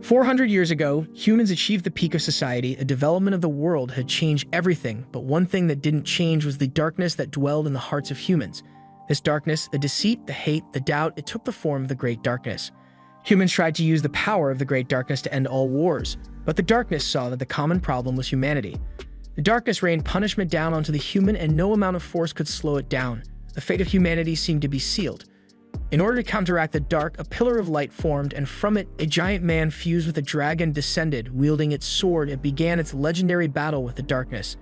400 years ago, humans achieved the peak of society. A development of the world had changed everything, but one thing that didn't change was the darkness that dwelled in the hearts of humans. This darkness, the deceit, the hate, the doubt, it took the form of the Great Darkness. Humans tried to use the power of the Great Darkness to end all wars, but the darkness saw that the common problem was humanity. The darkness rained punishment down onto the human, and no amount of force could slow it down. The fate of humanity seemed to be sealed. In order to counteract the dark, a pillar of light formed, and from it, a giant man fused with a dragon descended. Wielding its sword, it began its legendary battle with the darkness.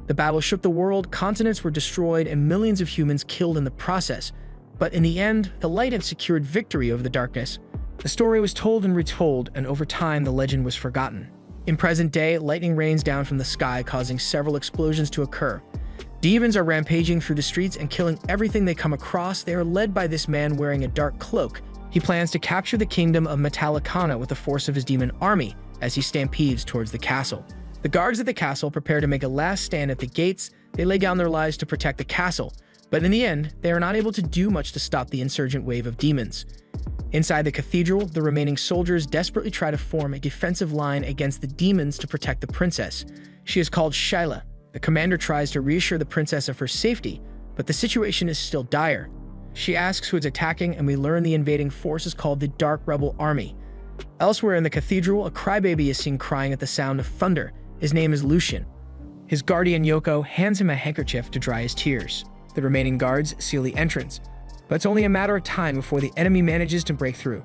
The battle shook the world, continents were destroyed, and millions of humans killed in the process. But in the end, the light had secured victory over the darkness. The story was told and retold, and over time, the legend was forgotten. In present day, lightning rains down from the sky, causing several explosions to occur. Demons are rampaging through the streets and killing everything they come across. They are led by this man wearing a dark cloak. He plans to capture the kingdom of Metallicana with the force of his demon army as he stampedes towards the castle. The guards at the castle prepare to make a last stand at the gates. They lay down their lives to protect the castle, but in the end, they are not able to do much to stop the insurgent wave of demons. Inside the cathedral, the remaining soldiers desperately try to form a defensive line against the demons to protect the princess. She is called Shyla. The commander tries to reassure the princess of her safety, but the situation is still dire. She asks who is attacking, and we learn the invading force is called the Dark Rebel Army. Elsewhere in the cathedral, a crybaby is seen crying at the sound of thunder. His name is Lucian. His guardian Yoko hands him a handkerchief to dry his tears. The remaining guards seal the entrance, but it's only a matter of time before the enemy manages to break through.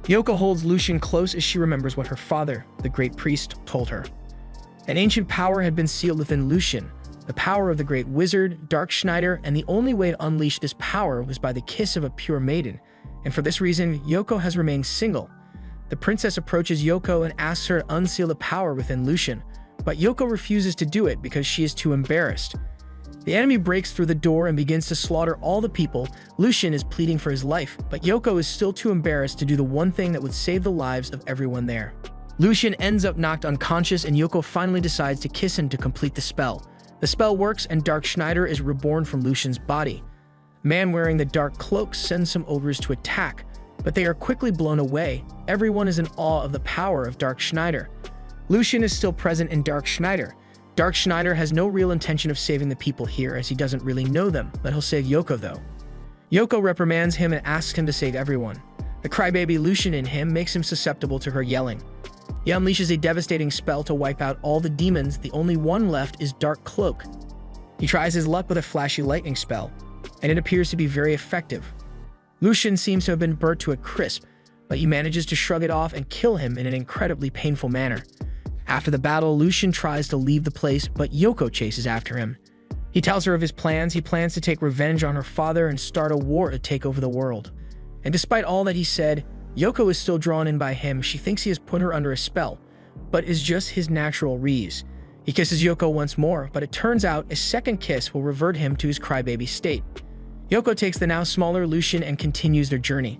Yoko holds Lucian close as she remembers what her father, the great priest, told her. An ancient power had been sealed within Lucian, the power of the great wizard, Dark Schneider, and the only way to unleash this power was by the kiss of a pure maiden, and for this reason, Yoko has remained single. The princess approaches Yoko and asks her to unseal the power within Lucian, but Yoko refuses to do it because she is too embarrassed. The enemy breaks through the door and begins to slaughter all the people. Lucian is pleading for his life, but Yoko is still too embarrassed to do the one thing that would save the lives of everyone there. Lucian ends up knocked unconscious, and Yoko finally decides to kiss him to complete the spell. The spell works, and Dark Schneider is reborn from Lucian's body. A man wearing the dark cloak sends some ogres to attack, but they are quickly blown away. Everyone is in awe of the power of Dark Schneider. Lucian is still present in Dark Schneider. Dark Schneider has no real intention of saving the people here, as he doesn't really know them, but he'll save Yoko though. Yoko reprimands him and asks him to save everyone. The crybaby Lucian in him makes him susceptible to her yelling. He unleashes a devastating spell to wipe out all the demons. The only one left is Dark Cloak. He tries his luck with a flashy lightning spell, and it appears to be very effective. Lucian seems to have been burnt to a crisp, but he manages to shrug it off and kill him in an incredibly painful manner. After the battle, Lucian tries to leave the place, but Yoko chases after him. He tells her of his plans. He plans to take revenge on her father and start a war to take over the world. And despite all that he said, Yoko is still drawn in by him. She thinks he has put her under a spell, but is just his natural Reese. He kisses Yoko once more, but it turns out a second kiss will revert him to his crybaby state. Yoko takes the now smaller Lucian and continues their journey.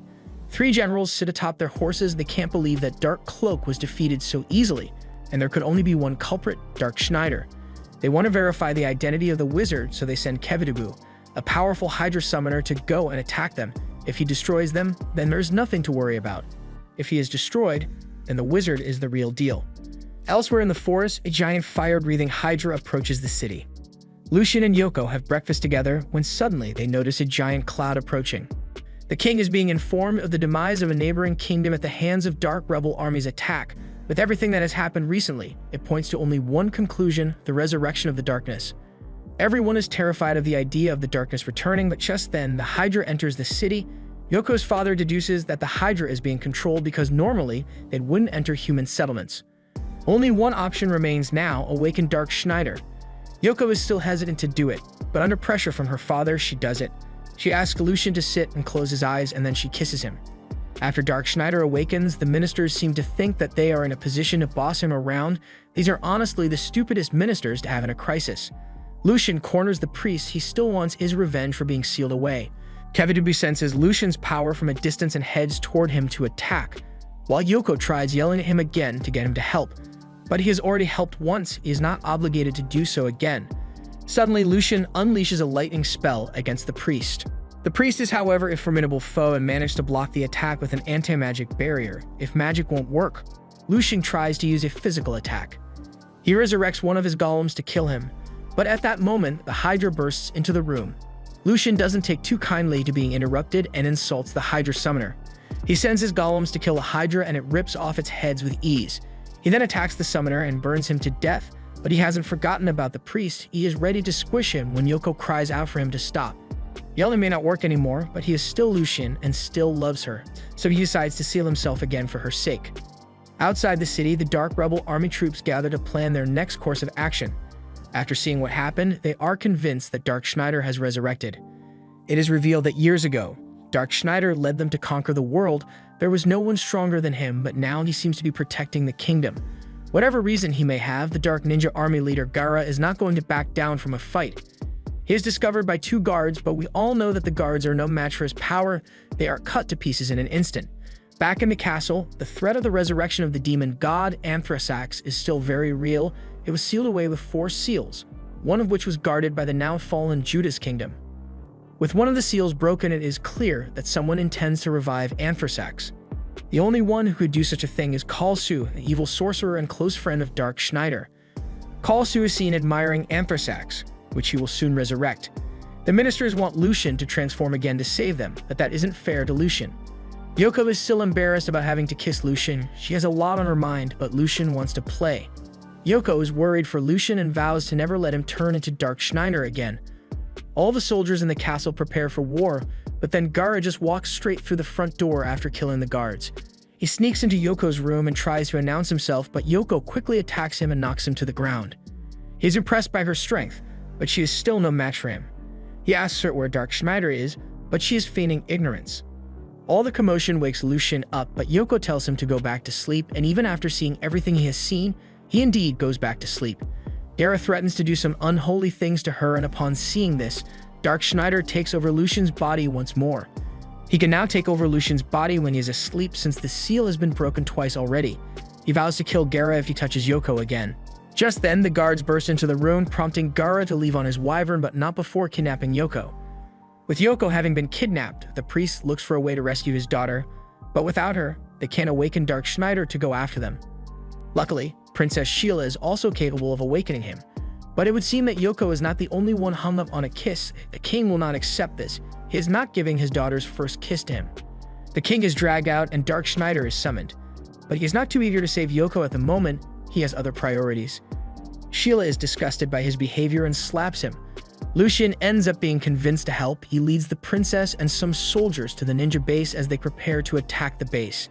3 generals sit atop their horses. They can't believe that Dark Cloak was defeated so easily, and there could only be one culprit, Dark Schneider. They want to verify the identity of the wizard, so they send Kevidabu, a powerful Hydra summoner, to go and attack them. If he destroys them, then there's nothing to worry about. If he is destroyed, then the wizard is the real deal. Elsewhere in the forest, a giant fire-breathing Hydra approaches the city. Lucian and Yoko have breakfast together when suddenly they notice a giant cloud approaching. The king is being informed of the demise of a neighboring kingdom at the hands of Dark Rebel Army's attack. With everything that has happened recently, it points to only one conclusion: the resurrection of the darkness. Everyone is terrified of the idea of the darkness returning, but just then, the Hydra enters the city. Yoko's father deduces that the Hydra is being controlled because normally it wouldn't enter human settlements. Only one option remains now: awaken Dark Schneider. Yoko is still hesitant to do it, but under pressure from her father, she does it. She asks Lucian to sit and close his eyes, and then she kisses him. After Dark Schneider awakens, the ministers seem to think that they are in a position to boss him around. These are honestly the stupidest ministers to have in a crisis. Lucian corners the priest. He still wants his revenge for being sealed away. Kevidabu senses Lucian's power from a distance and heads toward him to attack, while Yoko tries yelling at him again to get him to help. But he has already helped once. He is not obligated to do so again. Suddenly, Lucian unleashes a lightning spell against the priest. The priest is, however, a formidable foe and managed to block the attack with an anti-magic barrier. If magic won't work, Lucian tries to use a physical attack. He resurrects one of his golems to kill him, but at that moment, the Hydra bursts into the room. Lucian doesn't take too kindly to being interrupted and insults the Hydra summoner. He sends his golems to kill a Hydra and it rips off its heads with ease. He then attacks the summoner and burns him to death, but he hasn't forgotten about the priest. He is ready to squish him when Yoko cries out for him to stop. Yelling may not work anymore, but he is still Lucian and still loves her, so he decides to seal himself again for her sake. Outside the city, the Dark Rebel army troops gather to plan their next course of action. After seeing what happened, they are convinced that Dark Schneider has resurrected. It is revealed that years ago, Dark Schneider led them to conquer the world. There was no one stronger than him, but now he seems to be protecting the kingdom. Whatever reason he may have, the Dark Ninja Army leader Gara is not going to back down from a fight. He is discovered by two guards, but we all know that the guards are no match for his power. They are cut to pieces in an instant. Back in the castle, the threat of the resurrection of the demon god Anthrasax is still very real. It was sealed away with 4 seals, one of which was guarded by the now fallen Judas kingdom. With one of the seals broken, it is clear that someone intends to revive Anthrasax. The only one who could do such a thing is Kalsu, the evil sorcerer and close friend of Dark Schneider. Kalsu is seen admiring Anthrasax, which he will soon resurrect. The ministers want Lucian to transform again to save them, but that isn't fair to Lucian. Yoko is still embarrassed about having to kiss Lucian. She has a lot on her mind, but Lucian wants to play. Yoko is worried for Lucian and vows to never let him turn into Dark Schneider again. All the soldiers in the castle prepare for war, but then Gara just walks straight through the front door after killing the guards. He sneaks into Yoko's room and tries to announce himself, but Yoko quickly attacks him and knocks him to the ground. He's impressed by her strength, but she is still no match for him. He asks her where Dark Schneider is, but she is feigning ignorance. All the commotion wakes Lucian up, but Yoko tells him to go back to sleep, and even after seeing everything he has seen, he indeed goes back to sleep. Gara threatens to do some unholy things to her, and upon seeing this, Dark Schneider takes over Lucian's body once more. He can now take over Lucian's body when he is asleep since the seal has been broken twice already. He vows to kill Gara if he touches Yoko again. Just then, the guards burst into the room, prompting Gara to leave on his wyvern, but not before kidnapping Yoko. With Yoko having been kidnapped, the priest looks for a way to rescue his daughter, but without her, they can't awaken Dark Schneider to go after them. Luckily, Princess Sheila is also capable of awakening him, but it would seem that Yoko is not the only one hung up on a kiss. The king will not accept this. He is not giving his daughter's first kiss to him. The king is dragged out and Dark Schneider is summoned, but he is not too eager to save Yoko at the moment. He has other priorities. Sheila is disgusted by his behavior and slaps him. Lucian ends up being convinced to help. He leads the princess and some soldiers to the ninja base as they prepare to attack the base.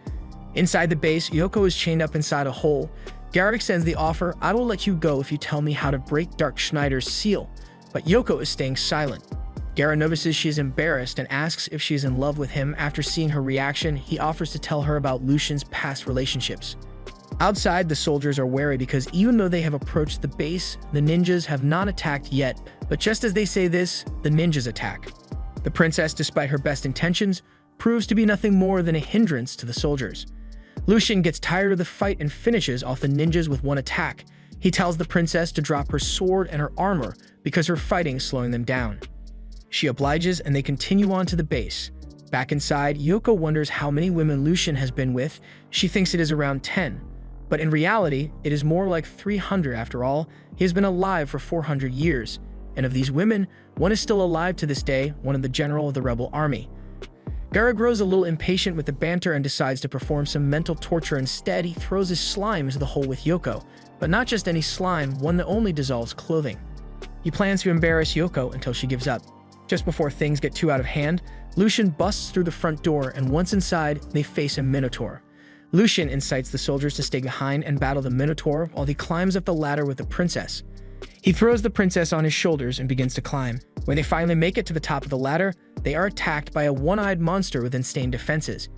Inside the base, Yoko is chained up inside a hole. Gara extends the offer, "I will let you go if you tell me how to break Dark Schneider's seal," but Yoko is staying silent. Gara notices she is embarrassed and asks if she is in love with him. After seeing her reaction, he offers to tell her about Lucian's past relationships. Outside, the soldiers are wary because even though they have approached the base, the ninjas have not attacked yet, but just as they say this, the ninjas attack. The princess, despite her best intentions, proves to be nothing more than a hindrance to the soldiers. Lucian gets tired of the fight and finishes off the ninjas with one attack. He tells the princess to drop her sword and her armor because her fighting is slowing them down. She obliges and they continue on to the base. Back inside, Yoko wonders how many women Lucian has been with. She thinks it is around 10. But in reality, it is more like 300 after all. He has been alive for 400 years. And of these women, one is still alive to this day, one of the general of the rebel army. Gara grows a little impatient with the banter and decides to perform some mental torture instead. He throws his slime into the hole with Yoko, but not just any slime, one that only dissolves clothing. He plans to embarrass Yoko until she gives up. Just before things get too out of hand, Lucian busts through the front door, and once inside, they face a minotaur. Lucian incites the soldiers to stay behind and battle the minotaur while he climbs up the ladder with the princess. He throws the princess on his shoulders and begins to climb. When they finally make it to the top of the ladder, they are attacked by a one-eyed monster with insane defenses.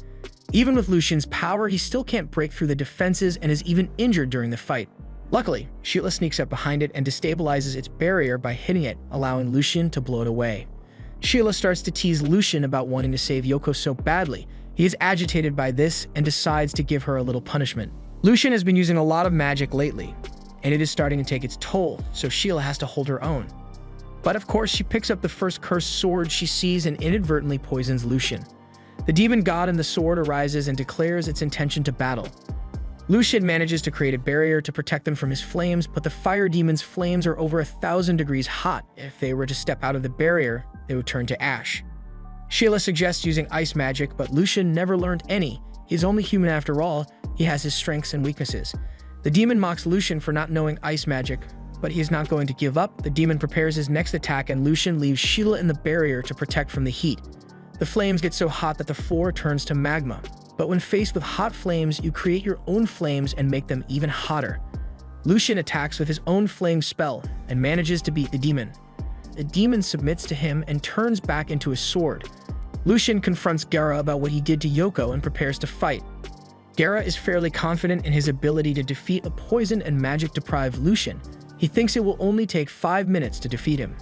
Even with Lucian's power, he still can't break through the defenses and is even injured during the fight. Luckily, Sheila sneaks up behind it and destabilizes its barrier by hitting it, allowing Lucian to blow it away. Sheila starts to tease Lucian about wanting to save Yoko so badly. He is agitated by this and decides to give her a little punishment. Lucian has been using a lot of magic lately, and it is starting to take its toll, so Sheila has to hold her own. But of course, she picks up the first cursed sword she sees and inadvertently poisons Lucian. The demon god in the sword arises and declares its intention to battle. Lucian manages to create a barrier to protect them from his flames, but the fire demon's flames are over 1,000 degrees hot. If they were to step out of the barrier, they would turn to ash. Sheila suggests using ice magic, but Lucian never learned any. He's only human after all. He has his strengths and weaknesses. The demon mocks Lucian for not knowing ice magic, but he is not going to give up. The demon prepares his next attack, and Lucian leaves Sheila in the barrier to protect from the heat. The flames get so hot that the floor turns to magma. But when faced with hot flames, you create your own flames and make them even hotter. Lucian attacks with his own flame spell and manages to beat the demon. The demon submits to him and turns back into a sword. Lucian confronts Gara about what he did to Yoko and prepares to fight. Gara is fairly confident in his ability to defeat a poisoned and magic-deprived Lucian. He thinks it will only take 5 minutes to defeat him.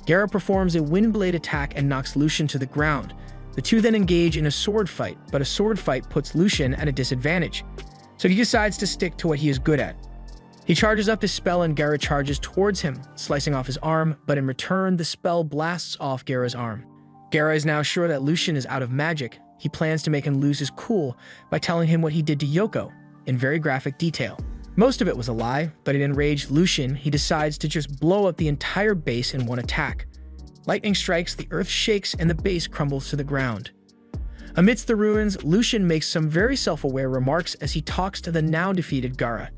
Gara performs a windblade attack and knocks Lucian to the ground. The two then engage in a sword fight, but a sword fight puts Lucian at a disadvantage, so he decides to stick to what he is good at. He charges up his spell and Gara charges towards him, slicing off his arm, but in return, the spell blasts off Gara's arm. Gara is now sure that Lucian is out of magic. He plans to make him lose his cool by telling him what he did to Yoko, in very graphic detail. Most of it was a lie, but in enraged Lucian, he decides to just blow up the entire base in one attack. Lightning strikes, the earth shakes, and the base crumbles to the ground. Amidst the ruins, Lucian makes some very self-aware remarks as he talks to the now defeated Gara.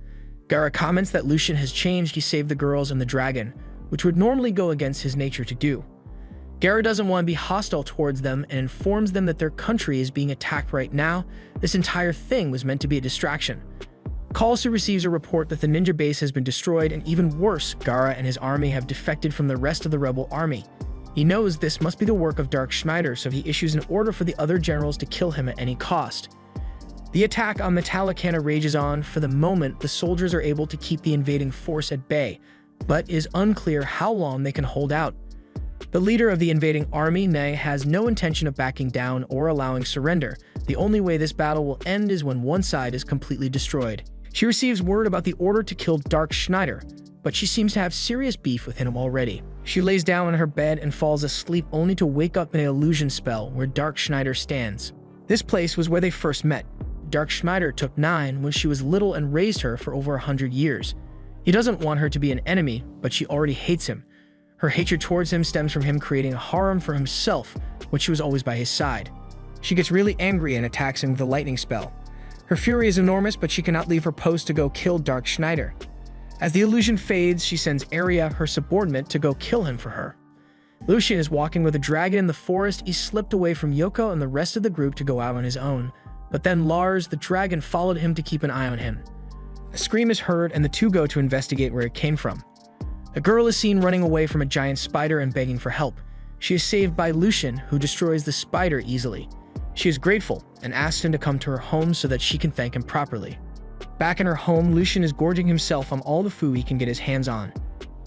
Gara comments that Lucian has changed. He saved the girls and the dragon, which would normally go against his nature to do. Gara doesn't want to be hostile towards them and informs them that their country is being attacked right now. This entire thing was meant to be a distraction. Kalsu receives a report that the ninja base has been destroyed, and even worse, Gara and his army have defected from the rest of the rebel army. He knows this must be the work of Dark Schneider, so he issues an order for the other generals to kill him at any cost. The attack on Metallicana rages on. For the moment, the soldiers are able to keep the invading force at bay, but it is unclear how long they can hold out. The leader of the invading army, Nay, has no intention of backing down or allowing surrender. The only way this battle will end is when one side is completely destroyed. She receives word about the order to kill Dark Schneider, but she seems to have serious beef with him already. She lays down on her bed and falls asleep only to wake up in an illusion spell where Dark Schneider stands. This place was where they first met. Dark Schneider took 9 when she was little and raised her for over 100 years. He doesn't want her to be an enemy, but she already hates him. Her hatred towards him stems from him creating a harem for himself when she was always by his side. She gets really angry and attacks him with a lightning spell. Her fury is enormous, but she cannot leave her post to go kill Dark Schneider. As the illusion fades, she sends Arya, her subordinate, to go kill him for her. Lucian is walking with a dragon in the forest. He slipped away from Yoko and the rest of the group to go out on his own. But then Lars, the dragon, followed him to keep an eye on him. A scream is heard and the two go to investigate where it came from. A girl is seen running away from a giant spider and begging for help. She is saved by Lucian, who destroys the spider easily. She is grateful and asks him to come to her home so that she can thank him properly. Back in her home, Lucian is gorging himself on all the food he can get his hands on.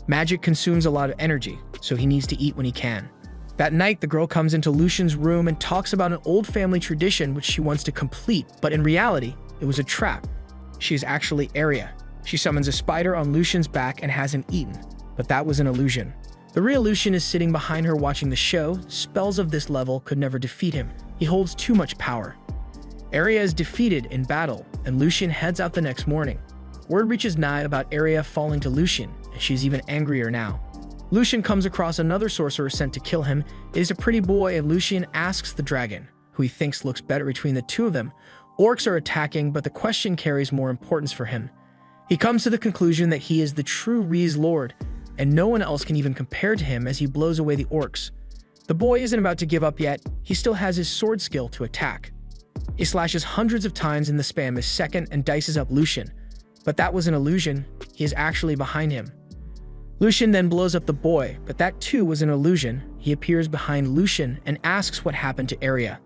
Magic consumes a lot of energy, so he needs to eat when he can. That night, the girl comes into Lucian's room and talks about an old family tradition which she wants to complete, but in reality, it was a trap. She is actually Arya. She summons a spider on Lucian's back and has him eaten, but that was an illusion. The real Lucian is sitting behind her watching the show. Spells of this level could never defeat him. He holds too much power. Arya is defeated in battle, and Lucian heads out the next morning. Word reaches Nye about Arya falling to Lucian, and she's even angrier now. Lucian comes across another sorcerer sent to kill him. It is a pretty boy, and Lucian asks the dragon, who he thinks looks better between the two of them. Orcs are attacking, but the question carries more importance for him. He comes to the conclusion that he is the true Rees Lord, and no one else can even compare to him as he blows away the orcs. The boy isn't about to give up yet. He still has his sword skill to attack. He slashes hundreds of times in the span of a second and dices up Lucian. But that was an illusion. He is actually behind him. Lucian then blows up the boy, but that too was an illusion. He appears behind Lucian and asks what happened to Arya.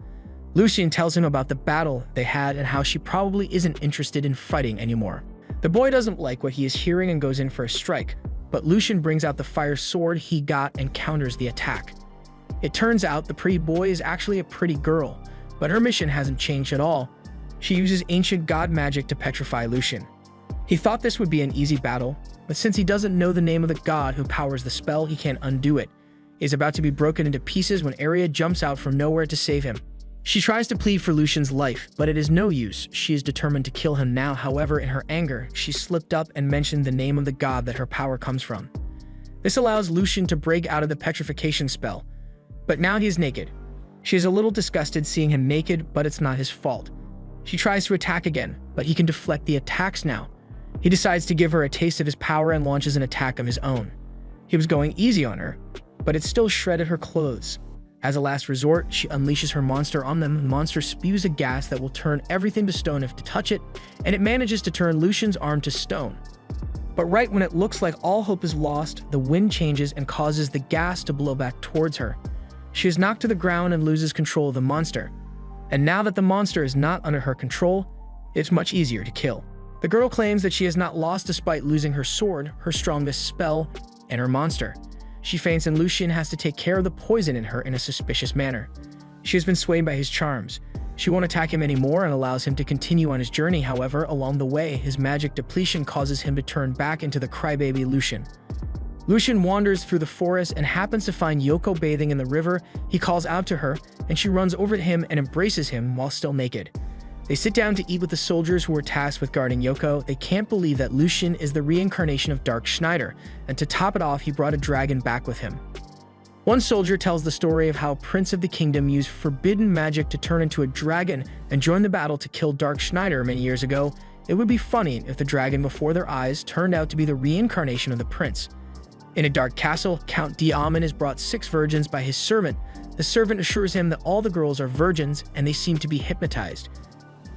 Lucian tells him about the battle they had and how she probably isn't interested in fighting anymore. The boy doesn't like what he is hearing and goes in for a strike, but Lucian brings out the fire sword he got and counters the attack. It turns out the pretty boy is actually a pretty girl, but her mission hasn't changed at all. She uses ancient god magic to petrify Lucian. He thought this would be an easy battle, but since he doesn't know the name of the god who powers the spell, he can't undo it. He is about to be broken into pieces when Arya jumps out from nowhere to save him. She tries to plead for Lucian's life, but it is no use. She is determined to kill him now. However, in her anger, she slipped up and mentioned the name of the god that her power comes from. This allows Lucian to break out of the petrification spell, but now he is naked. She is a little disgusted seeing him naked, but it's not his fault. She tries to attack again, but he can deflect the attacks now. He decides to give her a taste of his power and launches an attack of his own. He was going easy on her, but it still shredded her clothes. As a last resort, she unleashes her monster on them. The monster spews a gas that will turn everything to stone if to touch it, and it manages to turn Lucian's arm to stone. But right when it looks like all hope is lost, the wind changes and causes the gas to blow back towards her. She is knocked to the ground and loses control of the monster. And now that the monster is not under her control, it's much easier to kill. The girl claims that she has not lost despite losing her sword, her strongest spell, and her monster. She faints and Lucian has to take care of the poison in her in a suspicious manner. She has been swayed by his charms. She won't attack him anymore and allows him to continue on his journey. However, along the way, his magic depletion causes him to turn back into the crybaby Lucian. Lucian wanders through the forest and happens to find Yoko bathing in the river. He calls out to her, and she runs over to him and embraces him while still naked. They sit down to eat with the soldiers who were tasked with guarding Yoko. They can't believe that Lucian is the reincarnation of Dark Schneider, and to top it off, he brought a dragon back with him. One soldier tells the story of how Prince of the Kingdom used forbidden magic to turn into a dragon and join the battle to kill Dark Schneider many years ago. It would be funny if the dragon before their eyes turned out to be the reincarnation of the prince. In a dark castle, Count Diamond is brought 6 virgins by his servant. The servant assures him that all the girls are virgins and they seem to be hypnotized.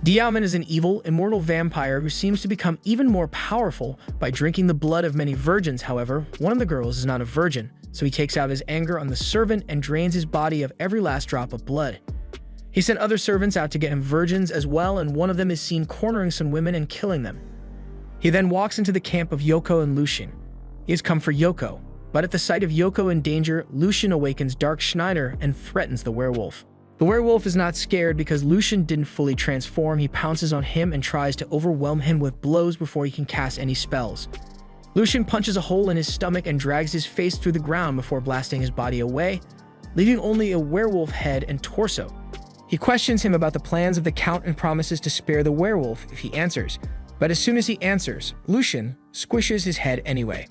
Diamond is an evil, immortal vampire who seems to become even more powerful by drinking the blood of many virgins. However, one of the girls is not a virgin, so he takes out his anger on the servant and drains his body of every last drop of blood. He sent other servants out to get him virgins as well, and one of them is seen cornering some women and killing them. He then walks into the camp of Yoko and Lucian. He has come for Yoko, but at the sight of Yoko in danger, Lucian awakens Dark Schneider and threatens the werewolf. The werewolf is not scared because Lucian didn't fully transform. He pounces on him and tries to overwhelm him with blows before he can cast any spells. Lucian punches a hole in his stomach and drags his face through the ground before blasting his body away, leaving only a werewolf head and torso. He questions him about the plans of the Count and promises to spare the werewolf if he answers, but as soon as he answers, Lucian squishes his head anyway.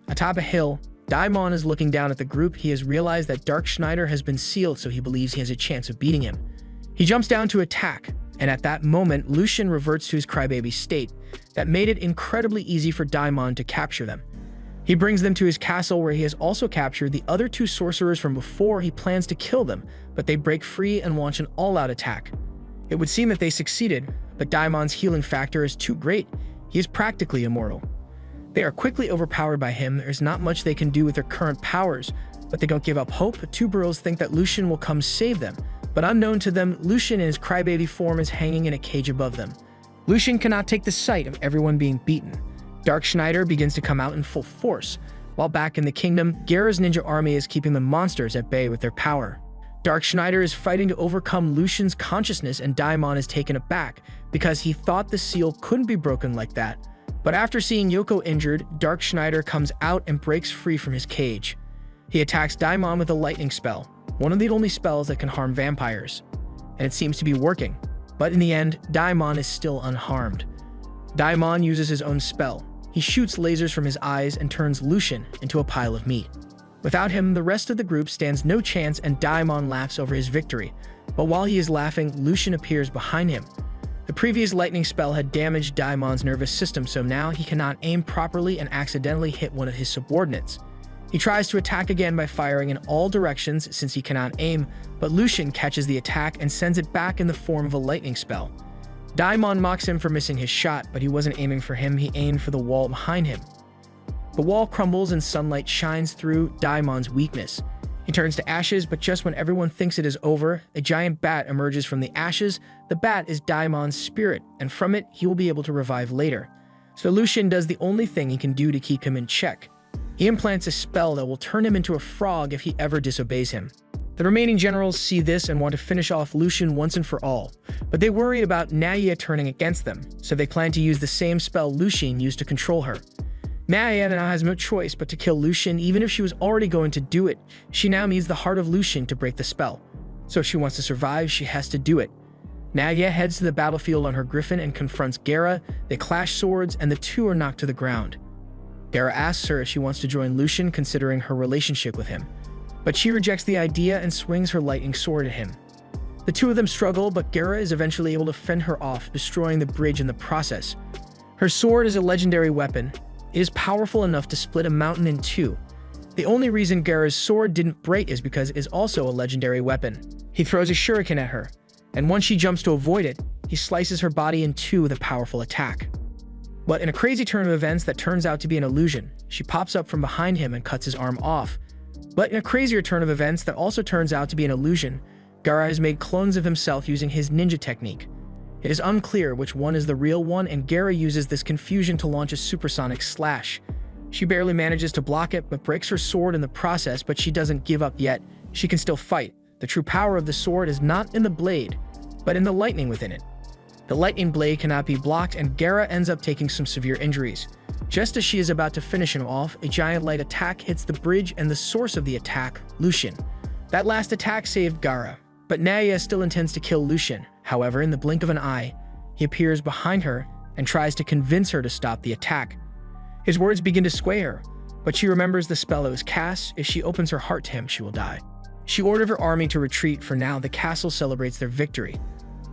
Atop a hill, Daimon is looking down at the group. He has realized that Dark Schneider has been sealed, so he believes he has a chance of beating him. He jumps down to attack, and at that moment, Lucian reverts to his crybaby state that made it incredibly easy for Daimon to capture them. He brings them to his castle where he has also captured the other 2 sorcerers from before. He plans to kill them, but they break free and launch an all-out attack. It would seem that they succeeded, but Daimon's healing factor is too great. He is practically immortal. They are quickly overpowered by him. There's not much they can do with their current powers, but they don't give up hope. 2 girls think that Lucian will come save them, but unknown to them, Lucian in his crybaby form is hanging in a cage above them. Lucian cannot take the sight of everyone being beaten. Dark Schneider begins to come out in full force. While back in the kingdom, Gara's ninja army is keeping the monsters at bay with their power. Dark Schneider is fighting to overcome Lucian's consciousness, and Daimon is taken aback because he thought the seal couldn't be broken like that. But after seeing Yoko injured, Dark Schneider comes out and breaks free from his cage. He attacks Daimon with a lightning spell, one of the only spells that can harm vampires. And it seems to be working, but in the end, Daimon is still unharmed. Daimon uses his own spell. He shoots lasers from his eyes and turns Lucian into a pile of meat. Without him, the rest of the group stands no chance and Daimon laughs over his victory. But while he is laughing, Lucian appears behind him. The previous lightning spell had damaged Daimon's nervous system, so now he cannot aim properly and accidentally hit one of his subordinates. He tries to attack again by firing in all directions since he cannot aim, but Lucian catches the attack and sends it back in the form of a lightning spell. Daimon mocks him for missing his shot, but he wasn't aiming for him, he aimed for the wall behind him. The wall crumbles and sunlight shines through Daimon's weakness. He turns to ashes, but just when everyone thinks it is over, a giant bat emerges from the ashes. The bat is Daimon's spirit, and from it, he will be able to revive later. So Lucian does the only thing he can do to keep him in check. He implants a spell that will turn him into a frog if he ever disobeys him. The remaining generals see this and want to finish off Lucian once and for all, but they worry about Naya turning against them, so they plan to use the same spell Lucian used to control her. Naya now has no choice but to kill Lucian. Even if she was already going to do it, she now needs the heart of Lucian to break the spell. So if she wants to survive, she has to do it. Naya heads to the battlefield on her griffin and confronts Gara. They clash swords, and the two are knocked to the ground. Gara asks her if she wants to join Lucian, considering her relationship with him. But she rejects the idea and swings her lightning sword at him. The two of them struggle, but Gara is eventually able to fend her off, destroying the bridge in the process. Her sword is a legendary weapon. It is powerful enough to split a mountain in two. The only reason Gara's sword didn't break is because it is also a legendary weapon. He throws a shuriken at her, and once she jumps to avoid it, he slices her body in two with a powerful attack. But in a crazy turn of events that turns out to be an illusion, she pops up from behind him and cuts his arm off. But in a crazier turn of events that also turns out to be an illusion, Gara has made clones of himself using his ninja technique. It is unclear which one is the real one, and Gara uses this confusion to launch a supersonic slash. She barely manages to block it, but breaks her sword in the process, but she doesn't give up yet. She can still fight. The true power of the sword is not in the blade, but in the lightning within it. The lightning blade cannot be blocked, and Gara ends up taking some severe injuries. Just as she is about to finish him off, a giant light attack hits the bridge, and the source of the attack, Lucian. That last attack saved Gara, but Naya still intends to kill Lucian. However, in the blink of an eye, he appears behind her and tries to convince her to stop the attack. His words begin to sway her, but she remembers the spell that was cast. If she opens her heart to him, she will die. She ordered her army to retreat. For now, the castle celebrates their victory.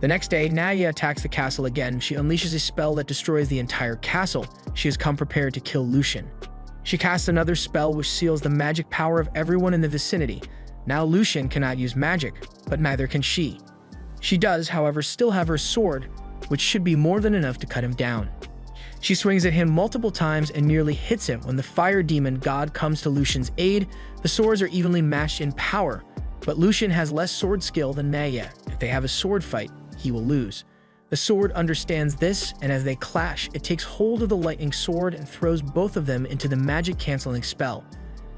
The next day, Naya attacks the castle again. She unleashes a spell that destroys the entire castle. She has come prepared to kill Lucian. She casts another spell which seals the magic power of everyone in the vicinity. Now Lucian cannot use magic, but neither can she. She does, however, still have her sword, which should be more than enough to cut him down. She swings at him multiple times and nearly hits him when the fire demon god comes to Lucian's aid. The swords are evenly matched in power, but Lucian has less sword skill than Naya. If they have a sword fight, he will lose. The sword understands this, and as they clash, it takes hold of the lightning sword and throws both of them into the magic-canceling spell.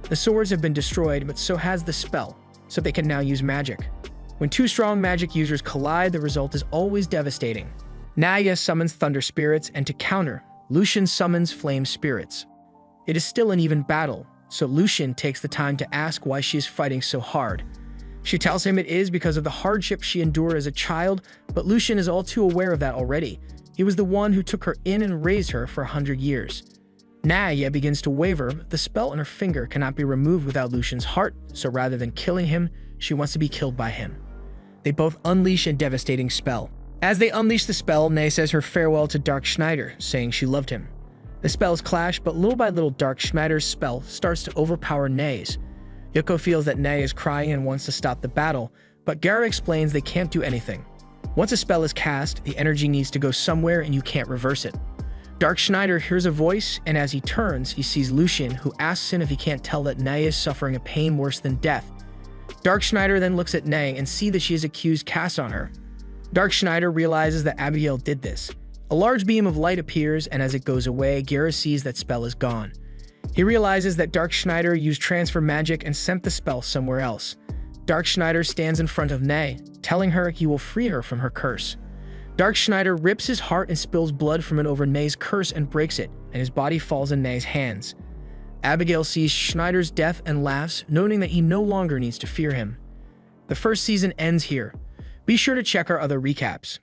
The swords have been destroyed, but so has the spell, so they can now use magic. When two strong magic users collide, the result is always devastating. Naya summons thunder spirits, and to counter, Lucian summons flame spirits. It is still an even battle, so Lucian takes the time to ask why she is fighting so hard. She tells him it is because of the hardship she endured as a child, but Lucian is all too aware of that already. He was the one who took her in and raised her for 100 years. Naya begins to waver, but the spell on her finger cannot be removed without Lucian's heart, so rather than killing him, she wants to be killed by him. They both unleash a devastating spell. As they unleash the spell, Naya says her farewell to Dark Schneider, saying she loved him. The spells clash, but little by little Dark Schneider's spell starts to overpower Naya's. Yuko feels that Naya is crying and wants to stop the battle, but Gara explains they can't do anything. Once a spell is cast, the energy needs to go somewhere and you can't reverse it. Dark Schneider hears a voice, and as he turns, he sees Lucian, who asks him if he can't tell that Naya is suffering a pain worse than death. Dark Schneider then looks at Naya and sees that she has accused cast on her. Dark Schneider realizes that Abigail did this. A large beam of light appears, and as it goes away, Gara sees that spell is gone. He realizes that Dark Schneider used transfer magic and sent the spell somewhere else. Dark Schneider stands in front of Naya, telling her he will free her from her curse. Dark Schneider rips his heart and spills blood from it over Naya's curse and breaks it, and his body falls in Naya's hands. Abigail sees Schneider's death and laughs, noting that he no longer needs to fear him. The first season ends here. Be sure to check our other recaps.